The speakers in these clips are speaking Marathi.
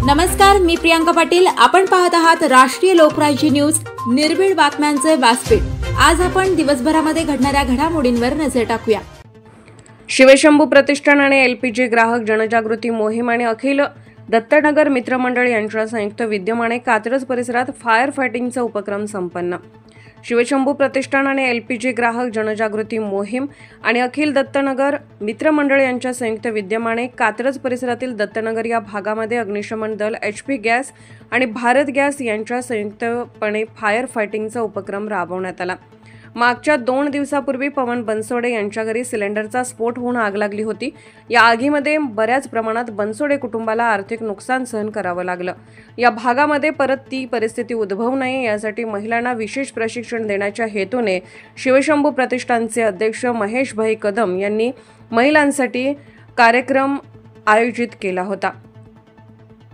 नमस्कार, मी प्रियांका पाटील। आपण पाहत आहात राष्ट्रीय लोकराज्य न्यूज, निर्भीड बातम्यांचे व्यासपीठ। आज आपण दिवसभरामध्ये घडणाऱ्या घडामोडींवर नजर टाकूया। शिवशंभू प्रतिष्ठान आणि एलपीजी ग्राहक जनजागृती मोहीम आणि अखिल दत्तनगर मित्रमंडळ यांच्या संयुक्त विद्यमाने कात्रज परिसरात फायर फायटिंगचा उपक्रम संपन्न। शिवशंभू प्रतिष्ठान आणि एलपीजी ग्राहक जनजागृती मोहीम आणि अखिल दत्तनगर मित्रमंडळ यांच्या संयुक्त विद्यमाने कात्रज परिसरातील दत्तनगर या भागामध्ये अग्निशमन दल, HP गॅस आणि भारत गॅस यांच्या संयुक्तपणे फायर फायटिंगचा उपक्रम राबवण्यात आला। मागच्या 2 दिवसापूर्वी पवन बनसोडे यांच्या घरी सिलेंडरचा स्फोट होऊन आग लागली होती। या आगीमध्ये बऱ्याच प्रमाणात बनसोडे कुटुंबाला आर्थिक नुकसान सहन करावं लागलं। या भागामध्ये परत ती परिस्थिती उद्भवू नये यासाठी महिलांना विशेष प्रशिक्षण देण्याच्या हेतूने शिवशंभू प्रतिष्ठानचे अध्यक्ष महेश भाई कदम यांनी महिलांसाठी कार्यक्रम आयोजित केला होता।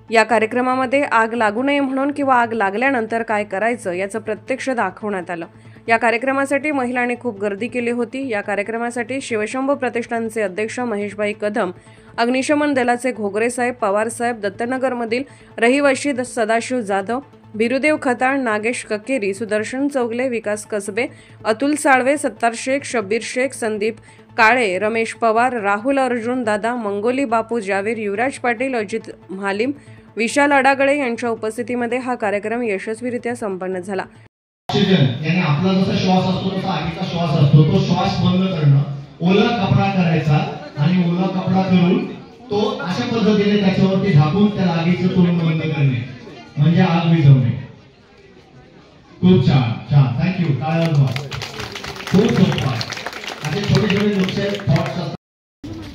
या कार्यक्रमामध्ये आग लागू नये म्हणून किंवा आग लागल्यानंतर काय करायचं याचं प्रत्यक्ष दाखवण्यात आलं। या कार्यक्रमासाठी महिलांनी खूप गर्दी केली होती। या कार्यक्रमासाठी शिवशंभू प्रतिष्ठानचे अध्यक्ष महेशभाई कदम, अग्निशमन दलाचे घोगरे साहेब, पवार साहेब, दत्तनगरमधील रहिवासी सदाशिव जाधव, बिरुदेव खताळ, नागेश ककेरी, सुदर्शन चौगले, विकास कसबे, अतुल साळवे, सत्तार शेख, शब्बीर शेख, संदीप काळे, रमेश पवार, राहुल अर्जुन दादा, मंगोली बापू जावेर, युवराज पाटील, अजित म्हालिम, विशाल अडागळे यांच्या उपस्थितीमध्ये हा कार्यक्रम यशस्वीरित्या संपन्न झाला। यानी आपला जसा श्वास असतो तसा आगीचा श्वास असतो, तो श्वास बंद करणं, ओला कपडा करायचा आणि ओला कपडा करून तो अशा पद्धतीने त्याच्यावरती झाकून त्या आगीचं तोंड बंद करणे म्हणजे आग विझवणे। खूप छान छान, थँक्यू। टाळ्या वाजवा। खूप सोपा, असे छोटे छोटे नुकसे थॉट्स असतात।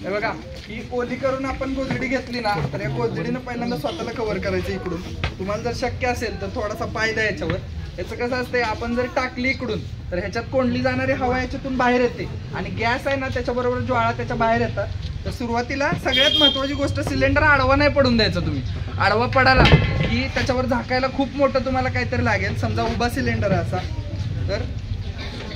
हे बघा, ही ओली करून आपण गोधडी घेतली ना, तर या गोधडीने पहिल्यांदा स्वतःला कव्हर करायचं इकडून। तुम्हाला जर शक्य असेल तर थोडासा पाय द्या याच्यावर। याचं कसं असते, आपण जर टाकली इकडून तर ह्याच्यात कोंडली जाणारी हवा याच्यातून बाहेर येते आणि गॅस आहे ना त्याच्याबरोबर ज्वाळा त्याच्या बाहेर येतात। तर सुरुवातीला सगळ्यात महत्त्वाची गोष्ट, सिलेंडर आडवा नाही पडून द्यायचा। तुम्ही आडवा पडाला की त्याच्यावर झाकायला खूप मोठं तुम्हाला काहीतरी लागेल। समजा उभा सिलेंडर आहे असा, तर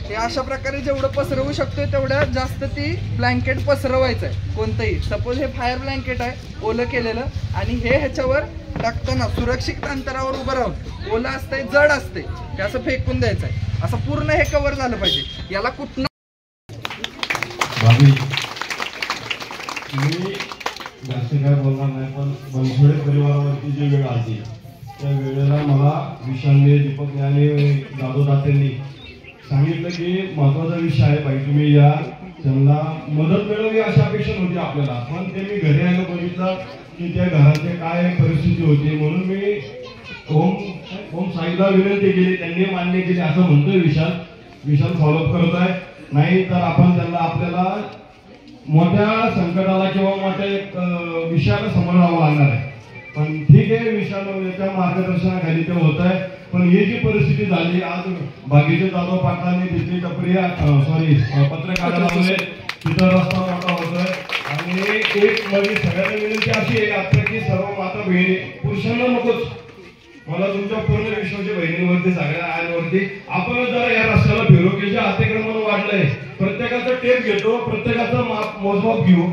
हे अशा प्रकारे जेवढं पसरवू शकतोय तेवढं जास्त ती ब्लँकेट पसरवायचं आहे कोणतंही। सपोज हे फायर ब्लँकेट आहे ओलं केलेलं आणि हे ह्याच्यावर टाकताना सुरक्षित अंतरावर उभं राहून, ओलं असतंय जड असते ते असं फेकून द्यायचं आहे। असं पूर्ण हे कव्हर झालं पाहिजे। याला कुठनं मी जास्त काय बोलणार नाही, पण बनसोडे परिवारावरती जी वेळ आली त्या वेळेला मला विशालने, दीपकने आणि जाधव दातेंनी सांगितलं की महत्त्वाचा विषय आहे भाई, तुम्ही या, त्यांना मदत मिळावी अशी अपेक्षा होती आपल्याला। पण ते मी घरी आलो बघितलं की त्या घराची काय परिस्थिती होती, म्हणून मी ओम साईला विनंती केली, त्यांनी मान्य केली असं म्हणतोय विशाल फॉलोअप करत आहे। नाही तर आपण त्यांना आपल्याला मोठ्या संकटाला किंवा मोठ्या विषयाला समोर जावं लागणार आहे। पण ठीक आहे, विशाल मार्गदर्शनाखाली ते होत आहे। पण ही जी परिस्थिती झाली आज, बागेचे जाधव पाटलांनी तिथली टपरी पत्रकार लावले, तिथं रस्ता मोठा होतोय। आणि एक माझी सगळ्यांना विनंती अशी आहे आता की सर्व माता बहिणी, पुरुषांना नकोच, मला तुमच्या पूर्ण विश्वाच्या बहिणींवरती, सगळ्या आयांवरती आपण जरा या रस्त्याला फिरू की जे अतिक्रमण वाढलंय, प्रत्येकाचा टेप घेतो, प्रत्येकाचं मोजमाप घेऊ,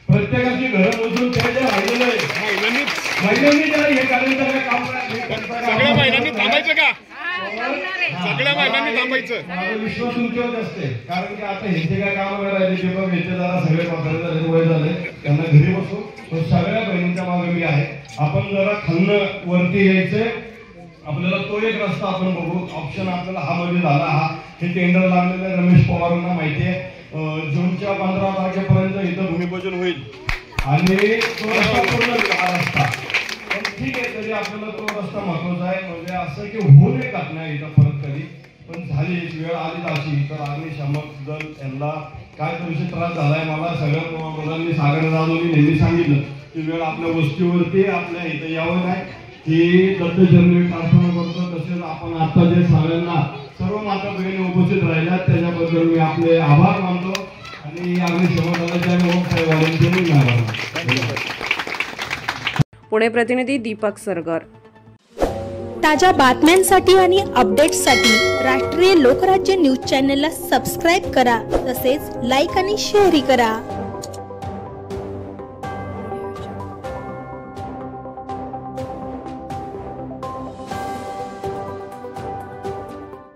प्रत्येकाची घरं मोजून त्याच्या राहिलेलं आहे। महिलांनी जरा हे करायचं काम, सगळ्या महिलांनी थांबायचं का? सगळ्या महिलांनी थांबायचं। माझा विश्वास तुमच्यावर असते, कारण की आता ह्यांचे काय काम राहिले ते बघ, ह्यांचे जरा सगळे म्हातारे झाले, वय झाले, त्यांना घरी बसू, पण सगळ्या बहिणींच्या मागे मी आहे। आपण जरा खालनं वरती यायचंय, आपल्याला तो एक रस्ता आपण बघू। ऑप्शन आपल्याला हा मध्ये झाला, हा हे टेंडर लागलेलं रमेश पवारांना माहिती आहे। जूनच्या 15 तारखेपर्यंत इथं भूमिपूजन होईल आणि तो रस्ता पूर्ण हा रस्ता, पण ठीक आहे, तरी आपल्याला तो रस्ता महत्वाचा आहे। म्हणजे असं की होऊ नये का नाही इथं परत कधी, पण झाली वेळ आली अशी तर अग्निशामक दल यांना काय थोडीशी त्रास झालाय। मला सगळ्या मुलांनी, सागर जाधवनी नेहमी सांगितलं की वेळ आपल्या वस्तीवरती आपल्या इथं यावं नाही, की दत्त जन्मी प्रार्थना करतो। तसेच आपण आता जे सगळ्यांना सर्व माता बहिणी उपस्थित राहिल्या त्याच्याबद्दल मी आपले आभार मानतो आणि अग्निशमन दलाच्या आणि ओम साहेबांचे आभार। पुणे प्रतिनिधी दीपक सरगर। ताज्या बातम्यांसाठी आणि अपडेट्ससाठी राष्ट्रीय लोकराज्य न्यूज चॅनलला सबस्क्राईब करा, तसेच लाईक आणि शेअरही करा।